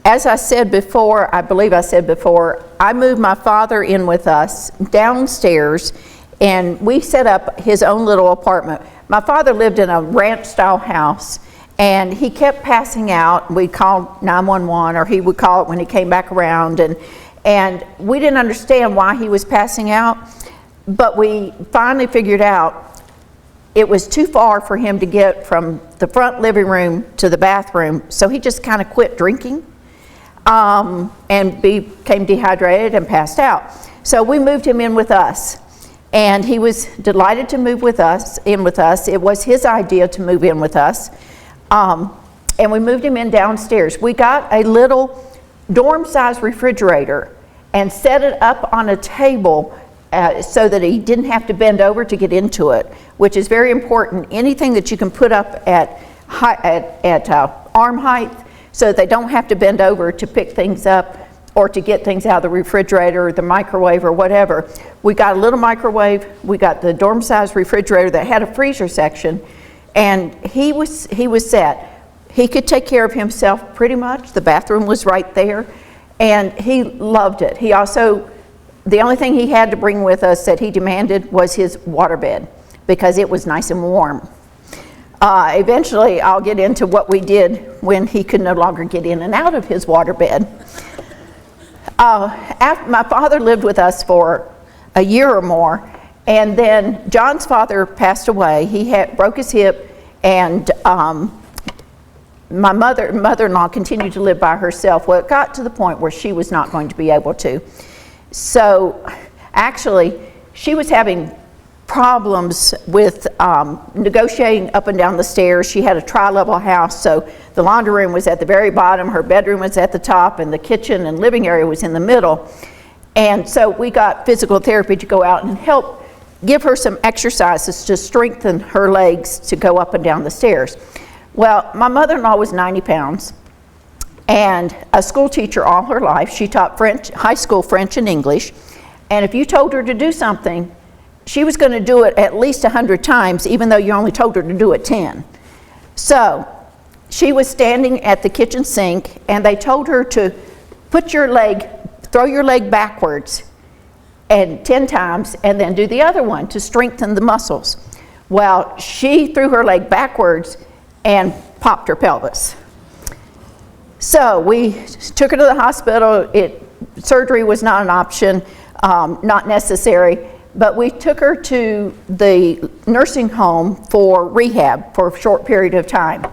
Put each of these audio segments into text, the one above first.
As I said before, I believe I said before, I moved my father in with us downstairs, and we set up his own little apartment. My father lived in a ranch-style house, and he kept passing out. We'd call 911, or he would call it when he came back around, and we didn't understand why he was passing out, but we finally figured out it was too far for him to get from the front living room to the bathroom, so he just kind of quit drinking. And became dehydrated and passed out. So we moved him in with us, and he was delighted to move in with us. It was his idea to move in with us, and we moved him in downstairs. We got a little dorm-size refrigerator and set it up on a table so that he didn't have to bend over to get into it, which is very important. Anything that you can put up at arm height, so that they don't have to bend over to pick things up or to get things out of the refrigerator or the microwave or whatever. We got a little microwave, we got the dorm-size refrigerator that had a freezer section, and he was set. He could take care of himself pretty much. The bathroom was right there, and he loved it. He also, the only thing he had to bring with us that he demanded was his waterbed, because it was nice and warm. Eventually, I'll get into what we did when he could no longer get in and out of his waterbed. After my father lived with us for a year or more, and then John's father passed away. He broke his hip, and my mother-in-law continued to live by herself. Well, it got to the point where she was not going to be able to. So, actually, she was having problems with negotiating up and down the stairs. She had a tri-level house, so the laundry room was at the very bottom, her bedroom was at the top, and the kitchen and living area was in the middle. And so we got physical therapy to go out and help give her some exercises to strengthen her legs to go up and down the stairs. Well, my mother-in-law was 90 pounds and a school teacher all her life. She taught French, high school French and English, and if you told her to do something, she was going to do it at least 100 times, even though you only told her to do it 10. So she was standing at the kitchen sink, and they told her to throw your leg backwards and 10 times, and then do the other one to strengthen the muscles. Well, she threw her leg backwards and popped her pelvis. So we took her to the hospital. Surgery was not an option, not necessary. But we took her to the nursing home for rehab for a short period of time.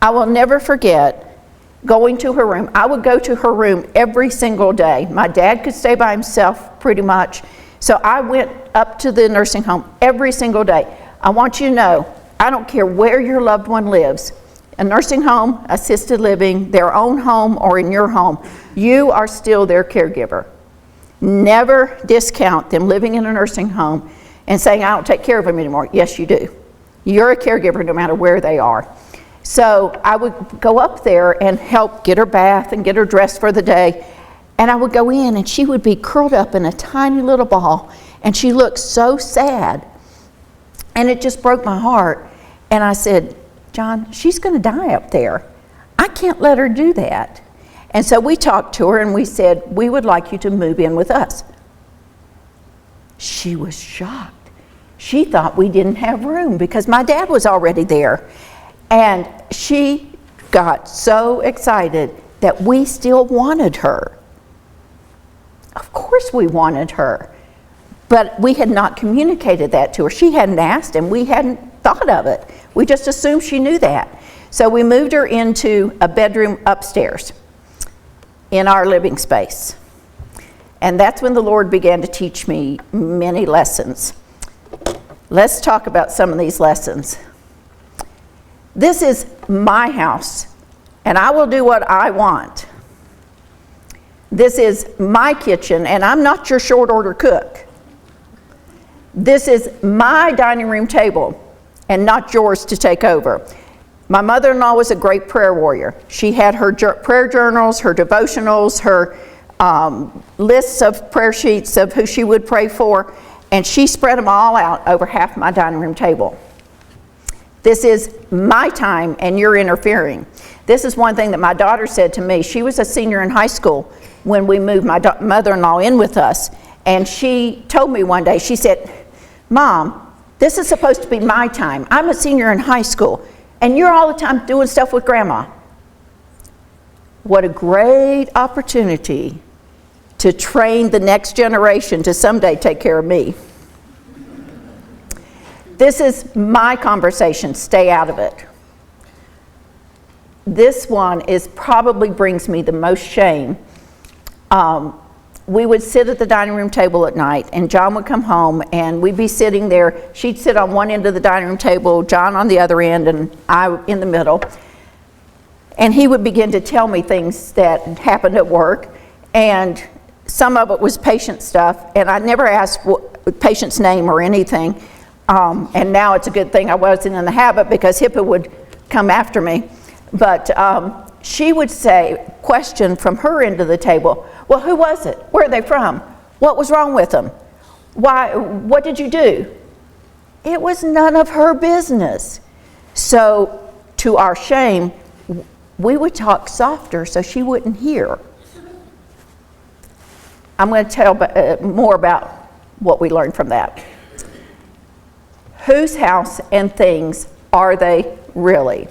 I will never forget going to her room. I would go to her room every single day. My dad could stay by himself pretty much, so I went up to the nursing home every single day. I want you to know, I don't care where your loved one lives, a nursing home, assisted living, their own home, or in your home, you are still their caregiver. Never discount them living in a nursing home and saying, I don't take care of them anymore. Yes, you do. You're a caregiver no matter where they are. So I would go up there and help get her bath and get her dressed for the day. And I would go in, and she would be curled up in a tiny little ball, and she looked so sad. And it just broke my heart. And I said, John, she's going to die up there. I can't let her do that. And so we talked to her and we said, we would like you to move in with us. She was shocked. She thought we didn't have room because my dad was already there. And she got so excited that we still wanted her. Of course we wanted her. But we had not communicated that to her. She hadn't asked, and we hadn't thought of it. We just assumed she knew that. So we moved her into a bedroom upstairs in our living space. And that's when the Lord began to teach me many lessons. Let's talk about some of these lessons. This is my house, and I will do what I want. This is my kitchen, and I'm not your short order cook. This is my dining room table, and not yours to take over. My mother-in-law was a great prayer warrior. She had her prayer journals, her devotionals, her lists of prayer sheets of who she would pray for, and she spread them all out over half my dining room table. This is my time, and you're interfering. This is one thing that my daughter said to me. She was a senior in high school when we moved my mother-in-law in with us. And she told me one day, she said, Mom, this is supposed to be my time. I'm a senior in high school, and you're all the time doing stuff with Grandma. What a great opportunity to train the next generation to someday take care of me. This is my conversation. Stay out of it. This one probably brings me the most shame. We would sit at the dining room table at night, and John would come home, and we'd be sitting there. She'd sit on one end of the dining room table, John on the other end, and I in the middle. And he would begin to tell me things that happened at work, and some of it was patient stuff, and I never asked what patient's name or anything. And now it's a good thing I wasn't in the habit, because HIPAA would come after me. But she would say, question from her end of the table, well, who was it? Where are they from? What was wrong with them? Why? What did you do? It was none of her business. So, to our shame, we would talk softer so she wouldn't hear. I'm going to tell more about what we learned from that. Whose house and things are they really?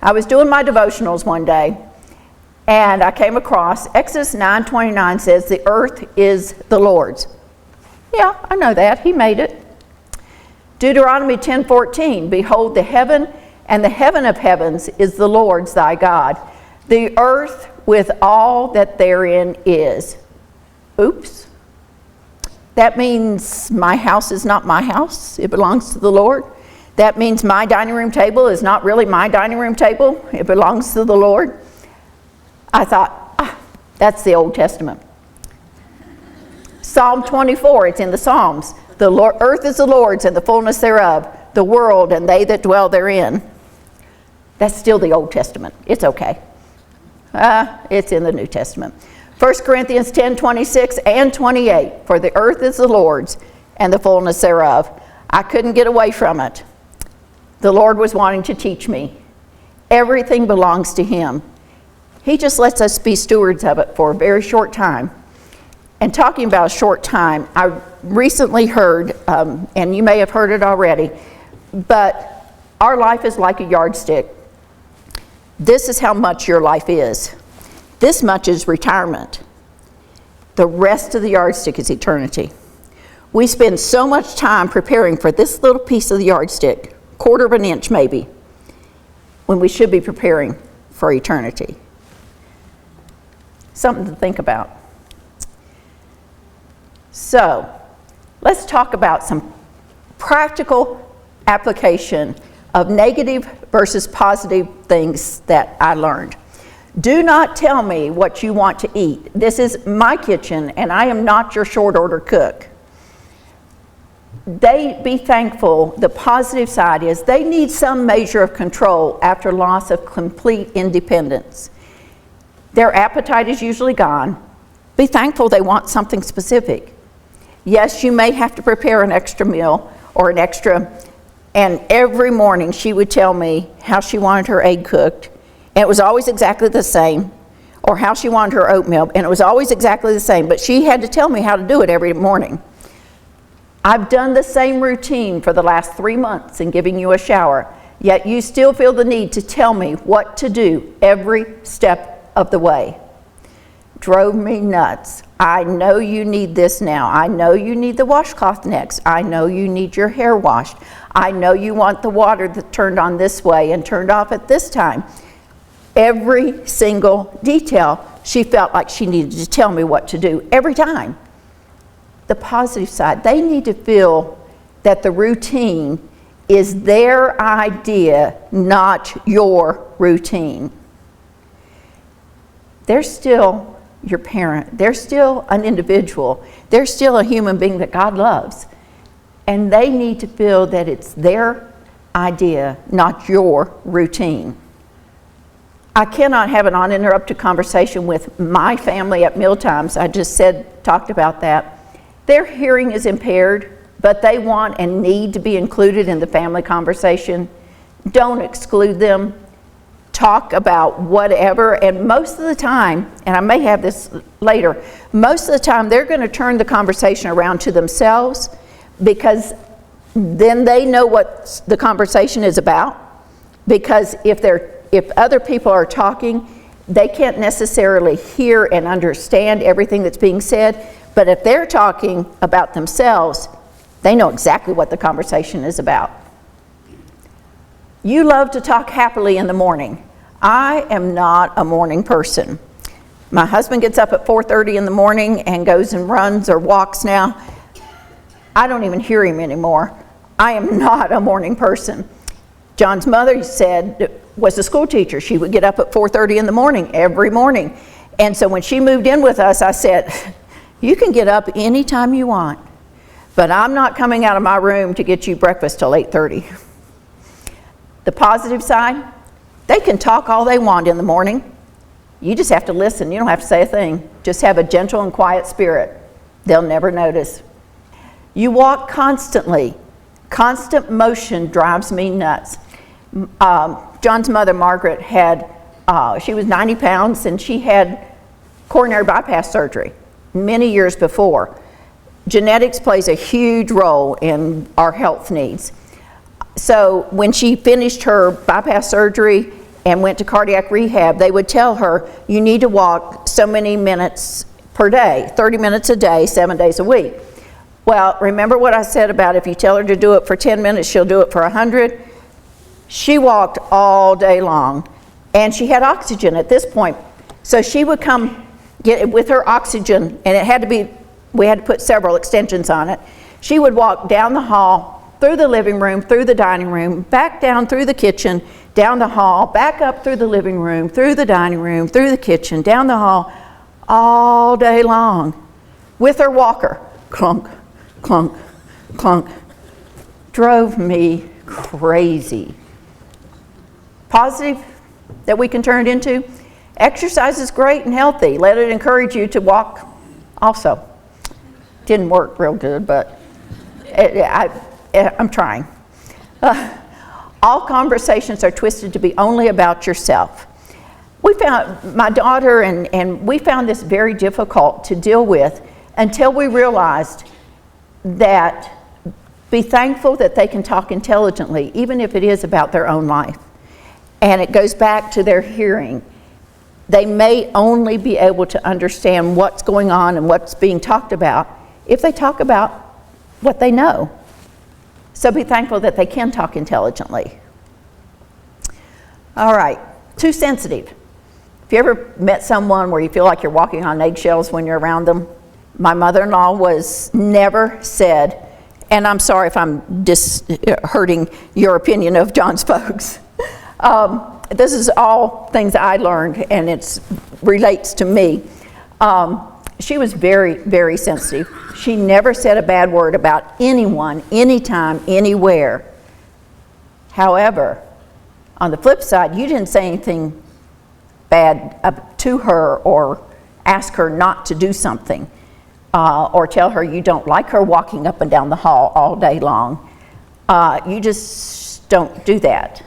I was doing my devotionals one day, and I came across Exodus 9:29 says, the earth is the Lord's. Yeah, I know that. He made it. Deuteronomy 10:14, behold, the heaven and the heaven of heavens is the Lord's thy God. The earth with all that therein is. Oops. That means my house is not my house. It belongs to the Lord. That means my dining room table is not really my dining room table. It belongs to the Lord. I thought, that's the Old Testament. Psalm 24, it's in the Psalms. The earth is the Lord's and the fullness thereof, the world and they that dwell therein. That's still the Old Testament. It's okay. It's in the New Testament. 1 Corinthians 10:26 and 28, for the earth is the Lord's and the fullness thereof. I couldn't get away from it. The Lord was wanting to teach me. Everything belongs to Him. He just lets us be stewards of it for a very short time. And talking about a short time, I recently heard, and you may have heard it already, but our life is like a yardstick. This is how much your life is. This much is retirement. The rest of the yardstick is eternity. We spend so much time preparing for this little piece of the yardstick, quarter of an inch maybe, when we should be preparing for eternity. Something to think about. So, let's talk about some practical application of negative versus positive things that I learned. Do not tell me what you want to eat. This is my kitchen, and I am not your short order cook. Be thankful. The positive side is they need some measure of control after loss of complete independence. Their appetite is usually gone. Be thankful they want something specific. Yes, you may have to prepare an extra meal or an extra, and every morning she would tell me how she wanted her egg cooked, and it was always exactly the same, or how she wanted her oatmeal, and it was always exactly the same, but she had to tell me how to do it every morning. I've done the same routine for the last 3 months in giving you a shower, yet you still feel the need to tell me what to do every step of the way. Drove me nuts. I know you need this now. I know you need the washcloth next. I know you need your hair washed. I know you want the water that turned on this way and turned off at this time. Every single detail, she felt like she needed to tell me what to do every time. The positive side, they need to feel that the routine is their idea, not your routine. They're still your parent. They're still an individual. They're still a human being that God loves. And they need to feel that it's their idea, not your routine. I cannot have an uninterrupted conversation with my family at mealtimes. I just talked about that. Their hearing is impaired, but they want and need to be included in the family conversation. Don't exclude them. talk about whatever, and most of the time, and I may have this later, most of the time they're going to turn the conversation around to themselves, because then they know what the conversation is about. Because if other people are talking, they can't necessarily hear and understand everything that's being said, but if they're talking about themselves, they know exactly what the conversation is about. You love to talk happily in the morning. I am not a morning person. My husband gets up at 4:30 in the morning and goes and runs or walks now. I don't even hear him anymore. I am not a morning person. John's mother was a school teacher. She would get up at 4:30 in the morning every morning. And so when she moved in with us, I said, you can get up anytime you want, but I'm not coming out of my room to get you breakfast till 8:30. The positive side, they can talk all they want in the morning. You just have to listen. You don't have to say a thing. Just have a gentle and quiet spirit. They'll never notice. You walk constantly. Constant motion drives me nuts. John's mother, Margaret, she was 90 pounds and she had coronary bypass surgery many years before. Genetics plays a huge role in our health needs. So when she finished her bypass surgery and went to cardiac rehab, they would tell her, you need to walk so many minutes per day, 30 minutes a day, 7 days a week. Well, remember what I said about if you tell her to do it for 10 minutes, she'll do it for 100? She walked all day long, and she had oxygen at this point. So she would come get it with her oxygen, and we had to put several extensions on it. She would walk down the hall, through the living room, through the dining room, back down through the kitchen, down the hall, back up through the living room, through the dining room, through the kitchen, down the hall, all day long, with her walker. Clunk, clunk, clunk. Drove me crazy. Positive that we can turn it into, exercise is great and healthy. Let it encourage you to walk also. Didn't work real good, but I'm trying. All conversations are twisted to be only about yourself. We found, my daughter and we found this very difficult to deal with until we realized that be thankful that they can talk intelligently, even if it is about their own life. And it goes back to their hearing. They may only be able to understand what's going on and what's being talked about if they talk about what they know. So be thankful that they can talk intelligently. All right, too sensitive. Have you ever met someone where you feel like you're walking on eggshells when you're around them? My mother-in-law was never said, and I'm sorry if I'm hurting your opinion of John's folks. This is all things I learned, and it relates to me. She was very, very sensitive. She never said a bad word about anyone, anytime, anywhere. However, on the flip side, you didn't say anything bad to her or ask her not to do something or tell her you don't like her walking up and down the hall all day long. You just don't do that.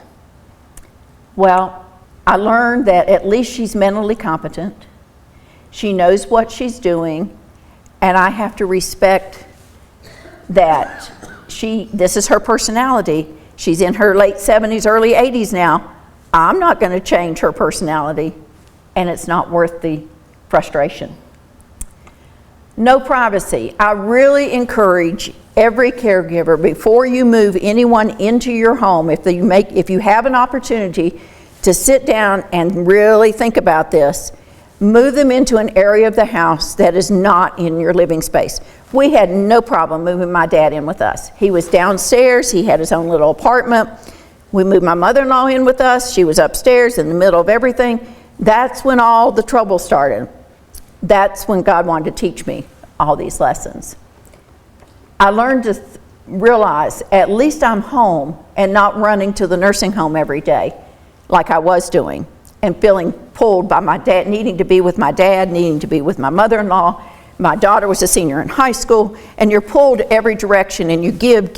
Well, I learned that at least she's mentally competent. She knows what she's doing, and I have to respect that this is her personality. She's in her late 70s, early 80s now. I'm not going to change her personality, and it's not worth the frustration. No privacy. I really encourage every caregiver, before you move anyone into your home, if you have an opportunity to sit down and really think about this, move them into an area of the house that is not in your living space. We had no problem moving my dad in with us. He was downstairs, he had his own little apartment. We moved my mother-in-law in with us. She was upstairs in the middle of everything. That's when all the trouble started. That's when God wanted to teach me all these lessons. I learned to realize at least I'm home and not running to the nursing home every day like I was doing, and feeling pulled by my dad, needing to be with my dad, needing to be with my mother-in-law. My daughter was a senior in high school, and you're pulled every direction, and you give,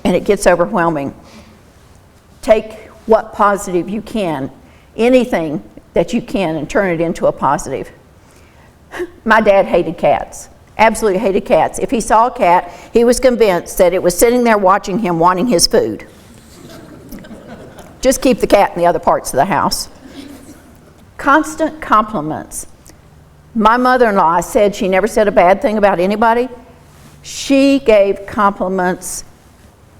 and it gets overwhelming. Take what positive you can, anything that you can, and turn it into a positive. My dad hated cats, absolutely hated cats. If he saw a cat, he was convinced that it was sitting there watching him, wanting his food. Just keep the cat in the other parts of the house. Constant compliments. My mother-in-law said she never said a bad thing about anybody. She gave compliments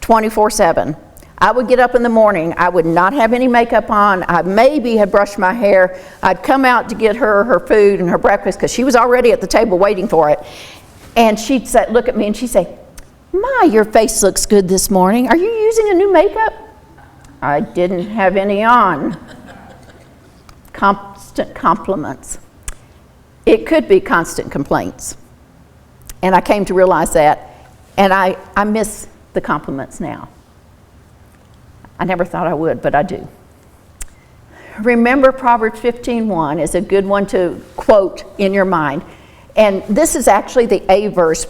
24/7. I would get up in the morning, I would not have any makeup on, I maybe had brushed my hair, I'd come out to get her food and her breakfast because she was already at the table waiting for it. And she'd say, look at me and she'd say, "My, your face looks good this morning. Are you using a new makeup?" I didn't have any on. Constant compliments. It could be constant complaints. And I came to realize that, and I miss the compliments now. I never thought I would, but I do. Remember, Proverbs 15:1 is a good one to quote in your mind. And this is actually the A verse.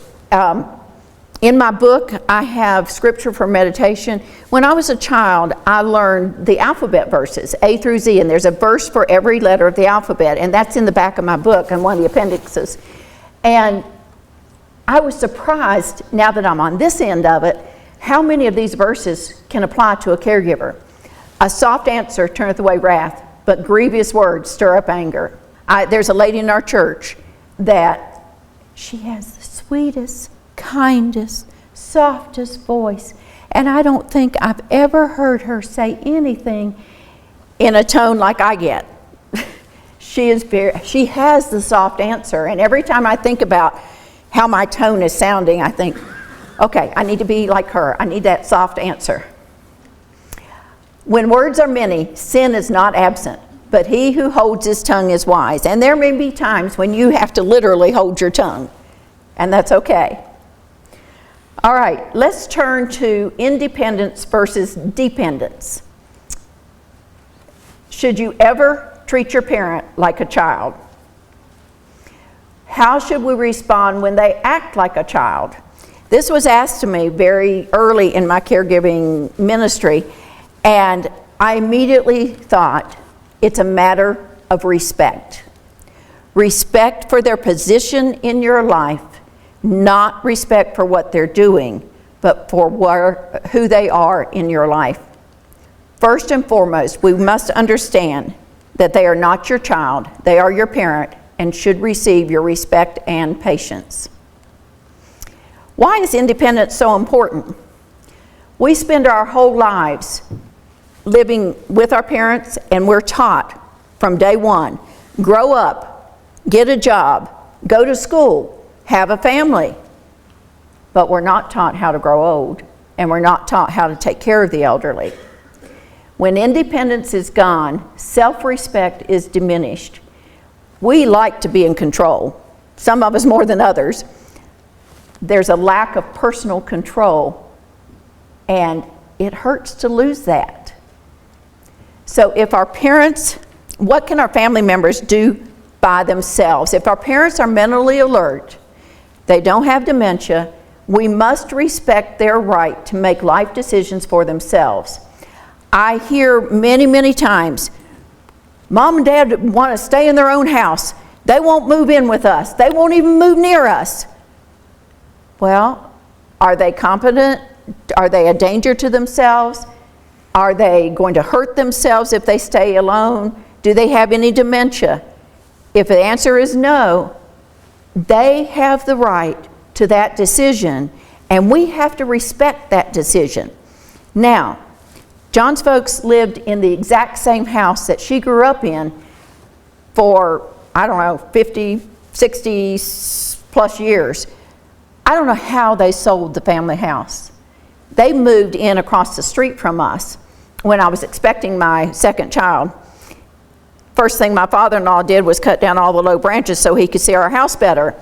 In my book, I have scripture for meditation. When I was a child, I learned the alphabet verses, A through Z, and there's a verse for every letter of the alphabet, and that's in the back of my book and one of the appendixes. And I was surprised, now that I'm on this end of it, how many of these verses can apply to a caregiver. A soft answer turneth away wrath, but grievous words stir up anger. There's a lady in our church that she has the sweetest, kindest, softest voice, and I don't think I've ever heard her say anything in a tone like I get. She has the soft answer, and every time I think about how my tone is sounding, I think, okay, I need to be like her. I need that soft answer. When words are many, sin is not absent, but he who holds his tongue is wise. And there may be times when you have to literally hold your tongue, and that's okay. All right, let's turn to independence versus dependence. Should you ever treat your parent like a child? How should we respond when they act like a child? This was asked to me very early in my caregiving ministry, and I immediately thought it's a matter of respect. Respect for their position in your life, not respect for what they're doing, but for who they are in your life. First and foremost, we must understand that they are not your child, they are your parent, and should receive your respect and patience. Why is independence so important? We spend our whole lives living with our parents, and we're taught from day one, grow up, get a job, go to school, have a family. But we're not taught how to grow old, and we're not taught how to take care of the elderly. When independence is gone, self-respect is diminished. We like to be in control, some of us more than others. There's a lack of personal control, and it hurts to lose that. So if our parents, what can our family members do by themselves? If our parents are mentally alert, they don't have dementia, we must respect their right to make life decisions for themselves. I hear many, many times, Mom and Dad want to stay in their own house. They won't move in with us. They won't even move near us. Well, are they competent? Are they a danger to themselves? Are they going to hurt themselves if they stay alone? Do they have any dementia? If the answer is no, they have the right to that decision, and we have to respect that decision. Now, John's folks lived in the exact same house that she grew up in for, 50, 60 plus years. I don't know how they sold the family house. They moved in across the street from us when I was expecting my second child. First thing my father-in-law did was cut down all the low branches so he could see our house better.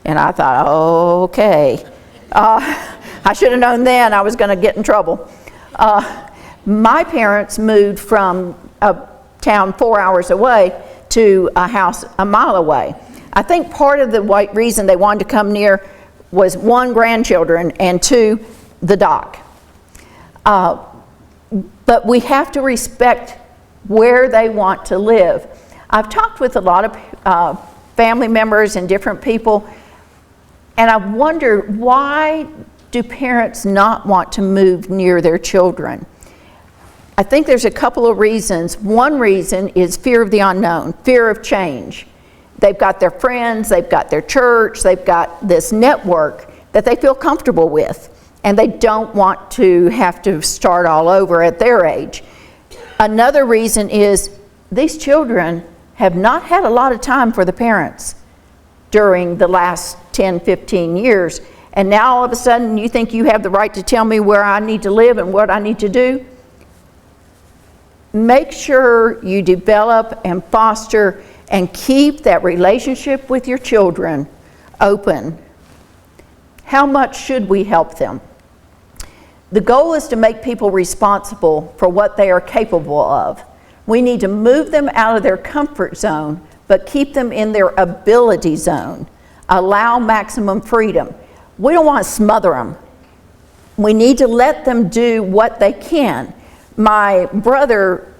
And I thought, okay. I should have known then I was going to get in trouble. My parents moved from a town 4 hours away to a house a mile away. I think part of the reason they wanted to come near was 1, grandchildren, and 2, the dock. But we have to respect where they want to live. I've talked with a lot of family members and different people, and I wonder, why do parents not want to move near their children? I think there's a couple of reasons. One reason is fear of the unknown, fear of change. They've got their friends, they've got their church, they've got this network that they feel comfortable with, and they don't want to have to start all over at their age. Another reason is these children have not had a lot of time for the parents during the last 10, 15 years, and now all of a sudden you think you have the right to tell me where I need to live and what I need to do? Make sure you develop and foster and keep that relationship with your children open. How much should we help them? The goal is to make people responsible for what they are capable of. We need to move them out of their comfort zone, but keep them in their ability zone. Allow maximum freedom. We don't want to smother them. We need to let them do what they can. My brother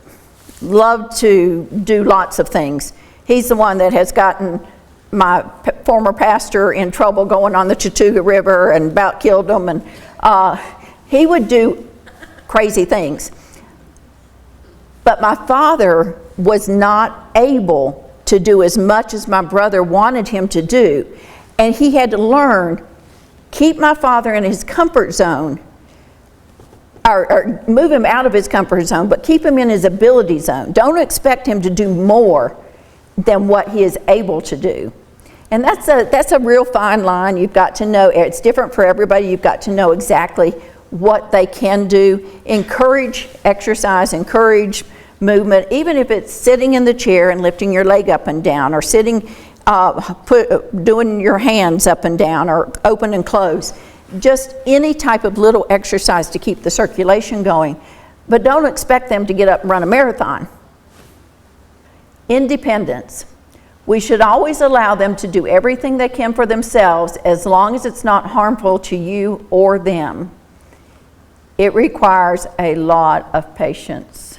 loved to do lots of things. He's the one that has gotten my former pastor in trouble going on the Chattooga River and about killed him. And he would do crazy things. But my father was not able to do as much as my brother wanted him to do. And he had to learn, keep my father in his comfort zone, or move him out of his comfort zone, but keep him in his ability zone. Don't expect him to do more than what he is able to do. And that's a real fine line. You've got to know, it's different for everybody. You've got to know exactly what they can do. Encourage exercise, encourage movement, even if it's sitting in the chair and lifting your leg up and down, or sitting, doing your hands up and down, or open and close. Just any type of little exercise to keep the circulation going. But don't expect them to get up and run a marathon. Independence. We should always allow them to do everything they can for themselves, as long as it's not harmful to you or them. It requires a lot of patience.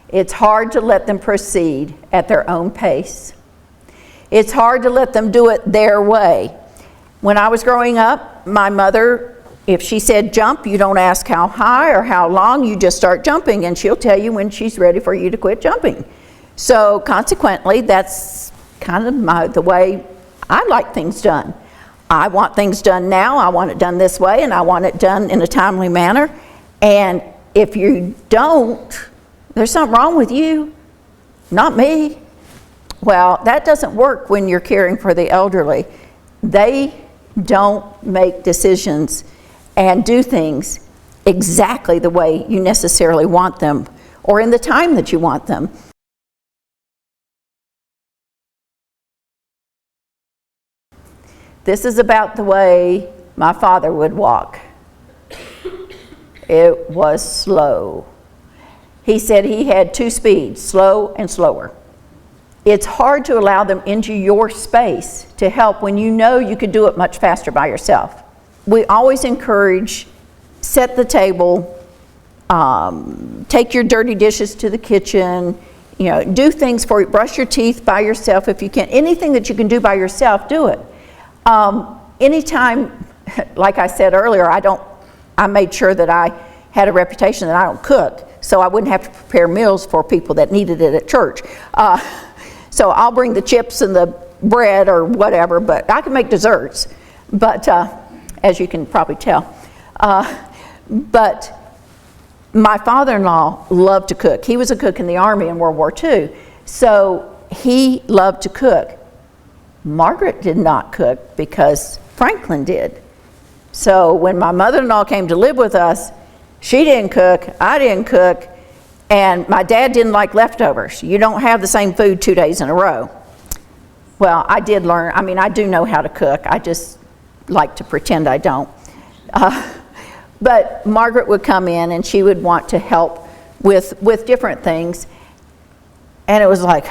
It's hard to let them proceed at their own pace. It's hard to let them do it their way. When I was growing up, my mother, if she said jump, you don't ask how high or how long, you just start jumping, and she'll tell you when she's ready for you to quit jumping. So consequently, that's kind of the way I like things done. I want things done now, I want it done this way, and I want it done in a timely manner. And if you don't, there's something wrong with you, not me. Well, that doesn't work when you're caring for the elderly. They don't make decisions and do things exactly the way you necessarily want them, or in the time that you want them. This is about the way my father would walk. It was slow. He said he had 2 speeds, slow and slower. It's hard to allow them into your space to help when you know you could do it much faster by yourself. We always encourage, set the table, take your dirty dishes to the kitchen, do things for you, brush your teeth by yourself if you can. Anything that you can do by yourself, do it. Anytime, like I said earlier, I made sure that I had a reputation that I don't cook, so I wouldn't have to prepare meals for people that needed it at church. So I'll bring the chips and the bread or whatever, but I can make desserts, but as you can probably tell. But my father-in-law loved to cook. He was a cook in the Army in World War II, so he loved to cook. Margaret did not cook because Franklin did. So when my mother-in-law came to live with us, she didn't cook, I didn't cook, and my dad didn't like leftovers. You don't have the same food 2 days in a row. Well, I did learn, I do know how to cook. I just like to pretend I don't. But Margaret would come in and she would want to help with different things. And it was like,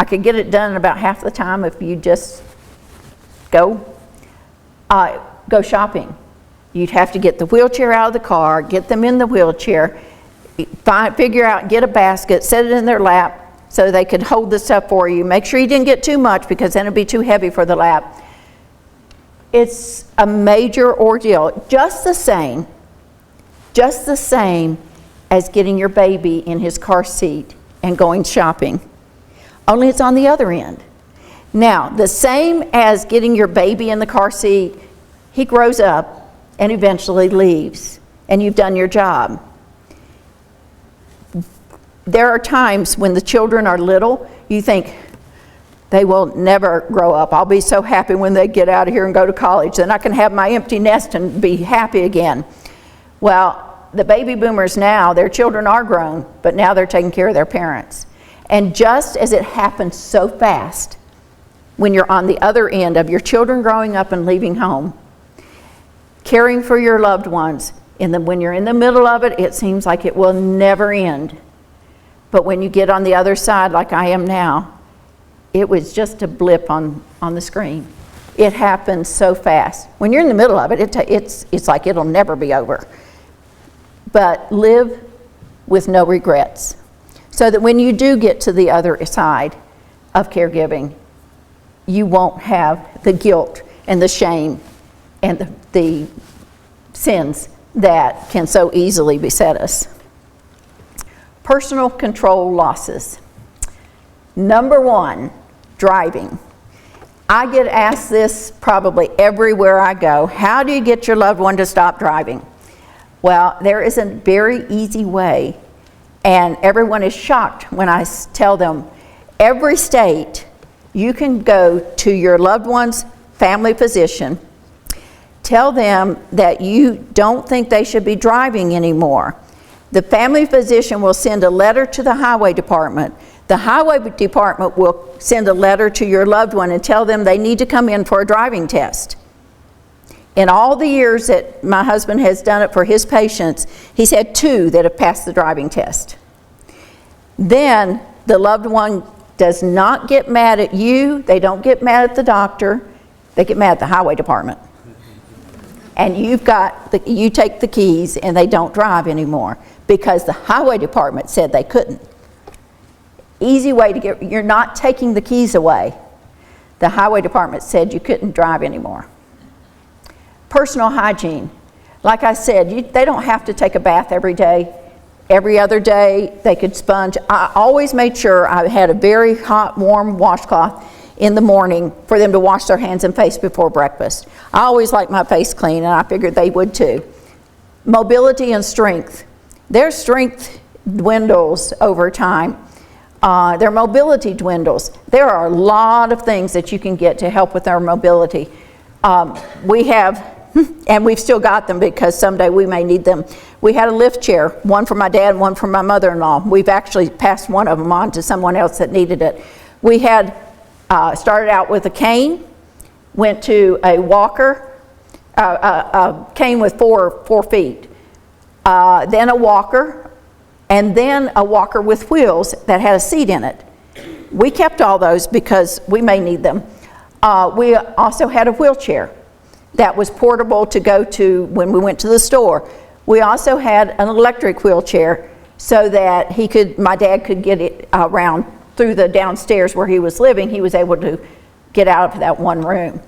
I could get it done in about half the time if you just go shopping. You'd have to get the wheelchair out of the car, get them in the wheelchair, figure out, get a basket, set it in their lap so they could hold the stuff for you. Make sure you didn't get too much because then it'd be too heavy for the lap. It's a major ordeal, just the same as getting your baby in his car seat and going shopping. Only it's on the other end. Now, the same as getting your baby in the car seat, he grows up and eventually leaves, and you've done your job. There are times when the children are little, you think, they will never grow up. I'll be so happy when they get out of here and go to college. Then I can have my empty nest and be happy again. Well, the baby boomers now, their children are grown, but now they're taking care of their parents. And just as it happens so fast, when you're on the other end of your children growing up and leaving home, caring for your loved ones, when you're in the middle of it, it seems like it will never end. But when you get on the other side, like I am now, it was just a blip on the screen. It happens so fast. When you're in the middle of it, it's like it'll never be over. But live with no regrets, so that when you do get to the other side of caregiving, you won't have the guilt and the shame and the sins that can so easily beset us. Personal control losses. Number one, driving. I get asked this probably everywhere I go. How do you get your loved one to stop driving? Well, there is a very easy way, and everyone is shocked when I tell them, every state, you can go to your loved one's family physician, tell them that you don't think they should be driving anymore. The family physician will send a letter to the highway department. The highway department will send a letter to your loved one and tell them they need to come in for a driving test. In all the years that my husband has done it for his patients, he's had 2 that have passed the driving test. Then the loved one does not get mad at you, they don't get mad at the doctor, they get mad at the highway department. And you take the keys and they don't drive anymore because the highway department said they couldn't. Easy way to you're not taking the keys away. The highway department said you couldn't drive anymore. Personal hygiene. Like I said, they don't have to take a bath every day. Every other day they could sponge. I always made sure I had a very hot, warm washcloth in the morning for them to wash their hands and face before breakfast. I always like my face clean, and I figured they would too. Mobility and strength. Their strength dwindles over time. Their mobility dwindles. There are a lot of things that you can get to help with their mobility. We have, and we've still got them because someday we may need them. We had a lift chair, one for my dad and one for my mother-in-law. We've actually passed one of them on to someone else that needed it. We had started out with a cane, went to a walker, a cane with four feet, then a walker, and then a walker with wheels that had a seat in it. We kept all those because we may need them. We also had a wheelchair that was portable to go to when we went to the store. We also had an electric wheelchair so that my dad could get it around through the downstairs where he was living. He was able to get out of that one room.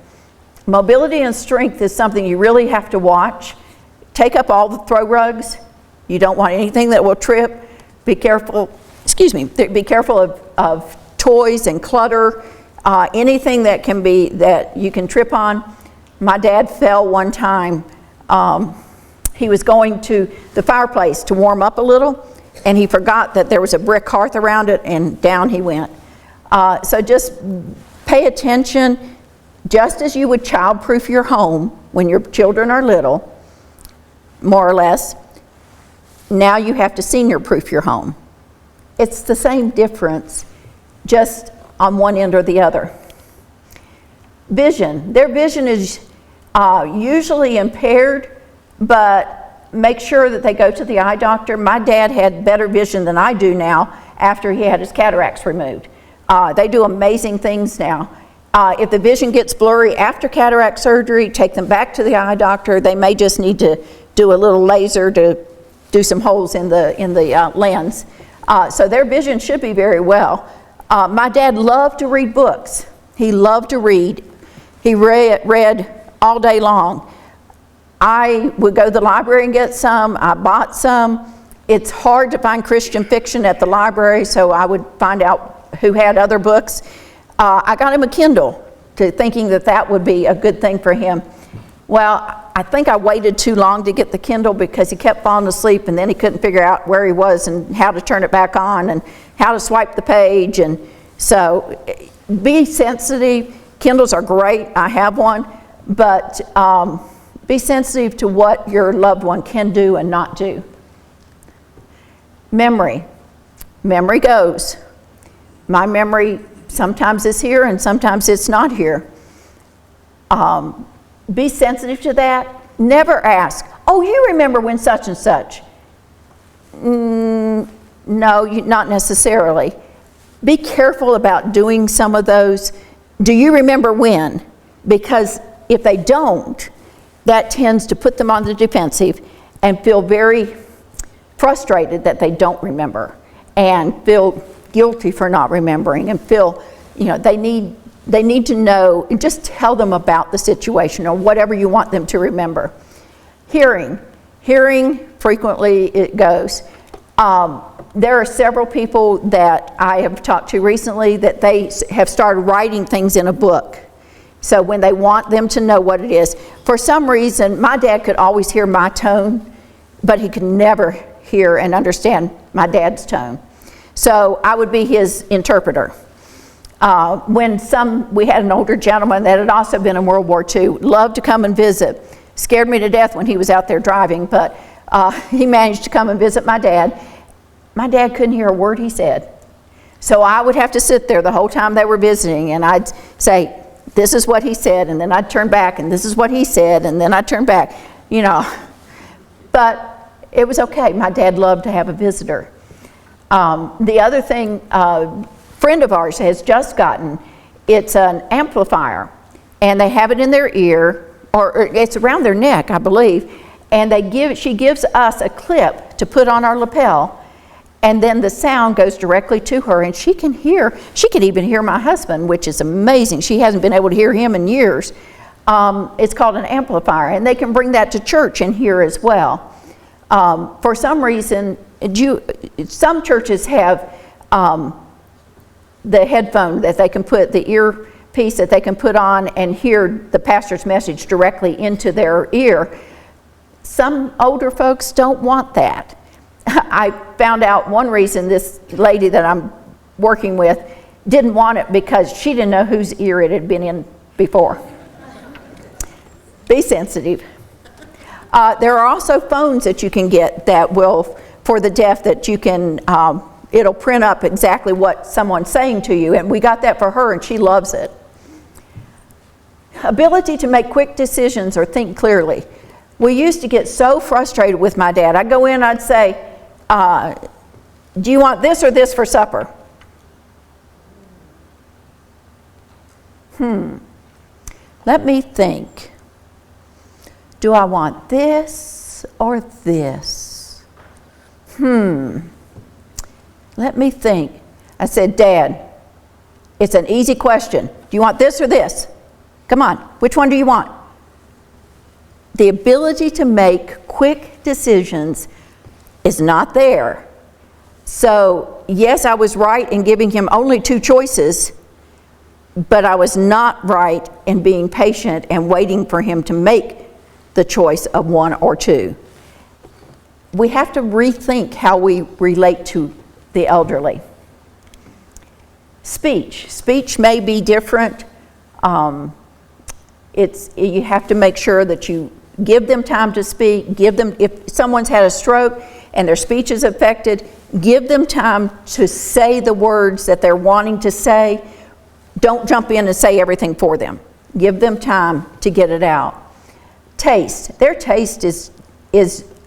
Mobility and strength is something you really have to watch. Take up all the throw rugs. You don't want anything that will trip. Be careful, be careful of toys and clutter, anything that you can trip on. My dad fell one time. He was going to the fireplace to warm up a little, and he forgot that there was a brick hearth around it, and down he went. So just pay attention, just as you would child-proof your home when your children are little, more or less. Now you have to senior-proof your home. It's the same difference, just on one end or the other. Vision. Their vision is usually impaired, but make sure that they go to the eye doctor. My dad had better vision than I do now after he had his cataracts removed. They do amazing things now. If the vision gets blurry after cataract surgery, take them back to the eye doctor. They may just need to do a little laser to do some holes in the lens. So their vision should be very well. My dad loved to read books. He loved to read. He read all day long. I would go to the library and get some. I bought some. It's hard to find Christian fiction at the library, so I would find out who had other books. I got him a Kindle, thinking that would be a good thing for him. Well, I think I waited too long to get the Kindle because he kept falling asleep, and then he couldn't figure out where he was and how to turn it back on and how to swipe the page. And so be sensitive. Kindles are great. I have one. But be sensitive to what your loved one can do and not do. Memory. Memory goes. My memory sometimes is here and sometimes it's not here. Be sensitive to that. Never ask, oh, you remember when such and such? No, not necessarily. Be careful about doing some of those. Do you remember when? Because if they don't, that tends to put them on the defensive and feel very frustrated that they don't remember and feel guilty for not remembering and feel, they need to know, and just tell them about the situation or whatever you want them to remember. Hearing, frequently it goes. There are several people that I have talked to recently that they have started writing things in a book. So when they want them to know what it is. For some reason, my dad could always hear my tone, but he could never hear and understand my dad's tone. So I would be his interpreter. We had an older gentleman that had also been in World War II, loved to come and visit. Scared me to death when he was out there driving, but he managed to come and visit my dad. My dad couldn't hear a word he said. So I would have to sit there the whole time they were visiting, and I'd say, this is what he said, and then I'd turn back, and this is what he said, and then I'd turn back, But it was okay. My dad loved to have a visitor. The other thing, a friend of ours has just gotten, it's an amplifier, and they have it in their ear, or it's around their neck, I believe, and she gives us a clip to put on our lapel, and then the sound goes directly to her, and she can even hear my husband, which is amazing. She hasn't been able to hear him in years. It's called an amplifier, and they can bring that to church and hear as well. For some reason, some churches have the headphone that they can put, the earpiece that they can put on and hear the pastor's message directly into their ear. Some older folks don't want that. I found out one reason this lady that I'm working with didn't want it because she didn't know whose ear it had been in before. Be sensitive. There are also phones that you can get that will, for the deaf, that you can, it'll print up exactly what someone's saying to you, and we got that for her and she loves it. Ability to make quick decisions or think clearly. We used to get so frustrated with my dad. I'd go in, I'd say, do you want this or this for supper? Let me think. Do I want this or this? Let me think. I said, Dad, it's an easy question. Do you want this or this? Come on, which one do you want? The ability to make quick decisions is not there. So, yes, I was right in giving him only 2 choices, but I was not right in being patient and waiting for him to make the choice of 1 or 2. We have to rethink how we relate to the elderly. Speech may be different. You have to make sure that you give them time to speak. If someone's had a stroke and their speech is affected, give them time to say the words that they're wanting to say. Don't jump in and say everything for them. Give them time to get it out. Taste. Their taste is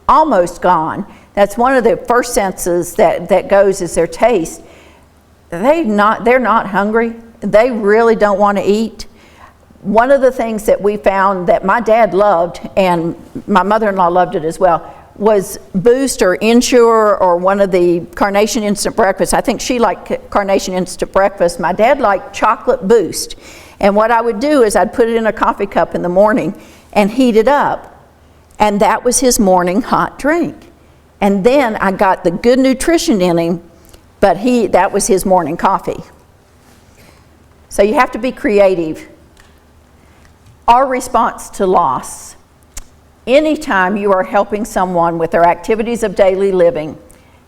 almost gone. That's one of the first senses that goes is their taste. They're not hungry. they really don't want to eat. One of the things that we found that my dad loved, and my mother-in-law loved it as well, was Boost or Ensure or one of the Carnation Instant Breakfast. I think she liked Carnation Instant Breakfast. My dad liked Chocolate Boost. And what I would do is I'd put it in a coffee cup in the morning and heat it up. And that was his morning hot drink. And then I got the good nutrition in him, but that was his morning coffee. So you have to be creative. Our response to loss. Anytime you are helping someone with their activities of daily living,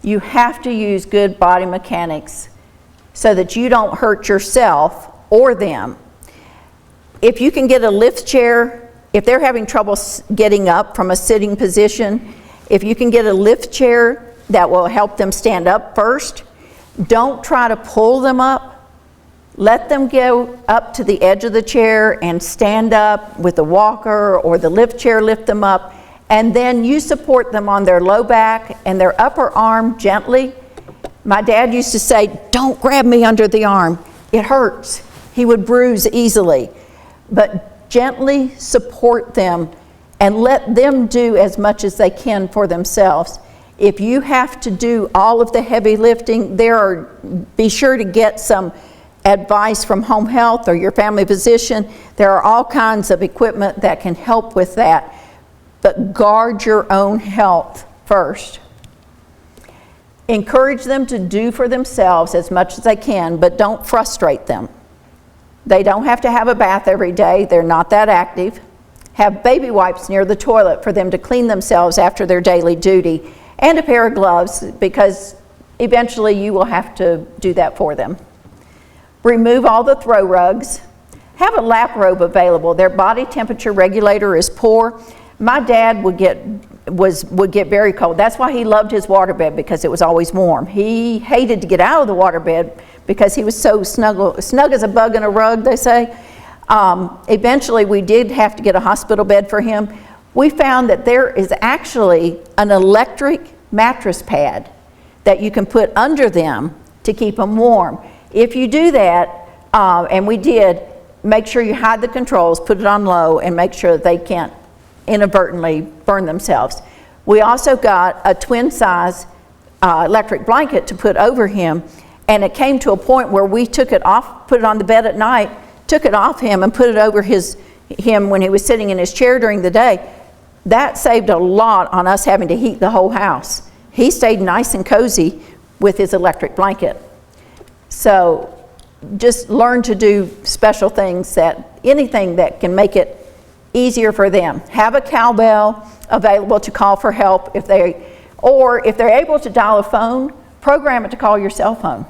you have to use good body mechanics so that you don't hurt yourself or them. If you can get a lift chair, if they're having trouble getting up from a sitting position, if you can get a lift chair that will help them stand up first, don't try to pull them up. Let them go up to the edge of the chair and stand up with the walker or the lift chair, lift them up, and then you support them on their low back and their upper arm gently. My dad used to say, "Don't grab me under the arm. It hurts." He would bruise easily. But gently support them and let them do as much as they can for themselves. If you have to do all of the heavy lifting, be sure to get some advice from home health or your family physician. There are all kinds of equipment that can help with that, but guard your own health first. Encourage them to do for themselves as much as they can, but don't frustrate them. They don't have to have a bath every day. They're not that active. Have baby wipes near the toilet for them to clean themselves after their daily duty, and a pair of gloves, because eventually you will have to do that for them. Remove all the throw rugs. Have a lap robe available. Their body temperature regulator is poor. My dad would get very cold. That's why he loved his waterbed, because it was always warm. He hated to get out of the waterbed because he was so snug as a bug in a rug, they say. Eventually we did have to get a hospital bed for him. We found that there is actually an electric mattress pad that you can put under them to keep them warm. If you do that, and we did, make sure you hide the controls, put it on low, and make sure that they can't inadvertently burn themselves. We also got a twin size electric blanket to put over him, and it came to a point where we took it off, put it on the bed at night, took it off him and put it over him when he was sitting in his chair during the day. That saved a lot on us having to heat the whole house. He stayed nice and cozy with his electric blanket. So just learn to do special things, anything that can make it easier for them. Have a cowbell available to call for help if they're able to dial a phone, program it to call your cell phone.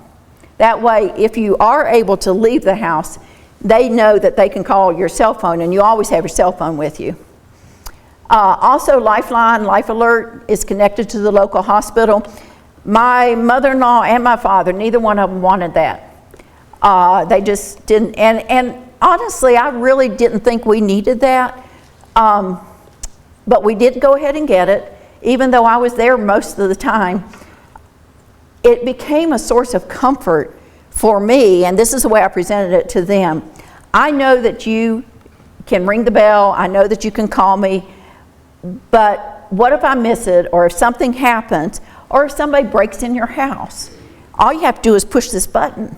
That way, if you are able to leave the house, they know that they can call your cell phone, and you always have your cell phone with you. Also, Lifeline, Life Alert is connected to the local hospital. My mother-in-law and my father, neither one of them wanted that. They just didn't, and honestly, I really didn't think we needed that. But we did go ahead and get it, even though I was there most of the time. It became a source of comfort for me, and this is the way I presented it to them. I know that you can ring the bell, I know that you can call me, but what if I miss it, or if something happens, or if somebody breaks in your house? All you have to do is push this button,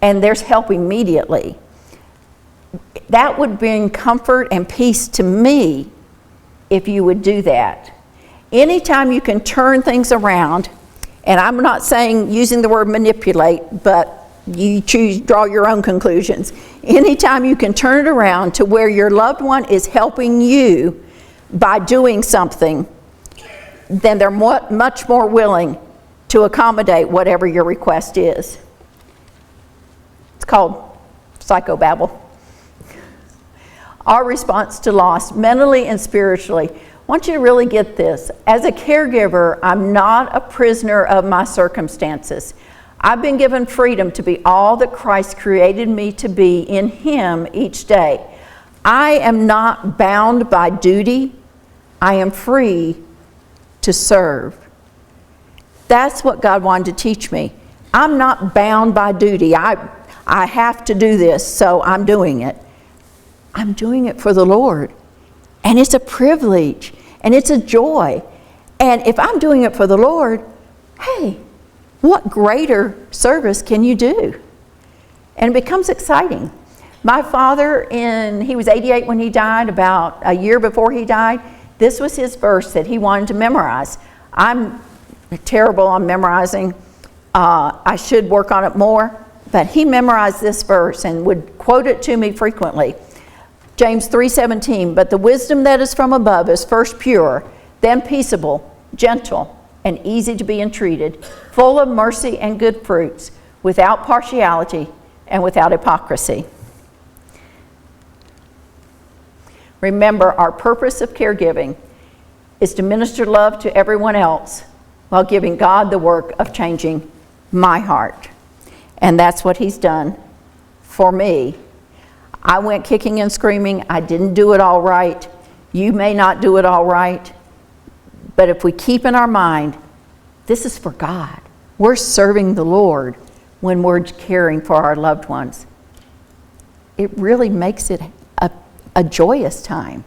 and there's help immediately. That would bring comfort and peace to me if you would do that. Anytime you can turn things around, and I'm not saying using the word manipulate, but you draw your own conclusions. Anytime you can turn it around to where your loved one is helping you by doing something, then they're much more willing to accommodate whatever your request is. It's called psychobabble. Our response to loss, mentally and spiritually. I want you to really get this. As a caregiver, I'm not a prisoner of my circumstances. I've been given freedom to be all that Christ created me to be in Him each day. I am not bound by duty. I am free to serve. That's what God wanted to teach me. I'm not bound by duty. I I have to do this, so I'm doing it. I'm doing it for the Lord. And it's a privilege, and it's a joy. And if I'm doing it for the Lord, hey, what greater service can you do? And it becomes exciting. My father, he was 88 when he died, about a year before he died. This was his verse that he wanted to memorize. I'm terrible on memorizing. I should work on it more. But he memorized this verse and would quote it to me frequently. James 3:17, but the wisdom that is from above is first pure, then peaceable, gentle, and easy to be entreated, full of mercy and good fruits, without partiality and without hypocrisy. Remember, our purpose of caregiving is to minister love to everyone else while giving God the work of changing my heart. And that's what he's done for me. I went kicking and screaming. I didn't do it all right. You may not do it all right. But if we keep in our mind, this is for God. We're serving the Lord when we're caring for our loved ones. It really makes it a joyous time.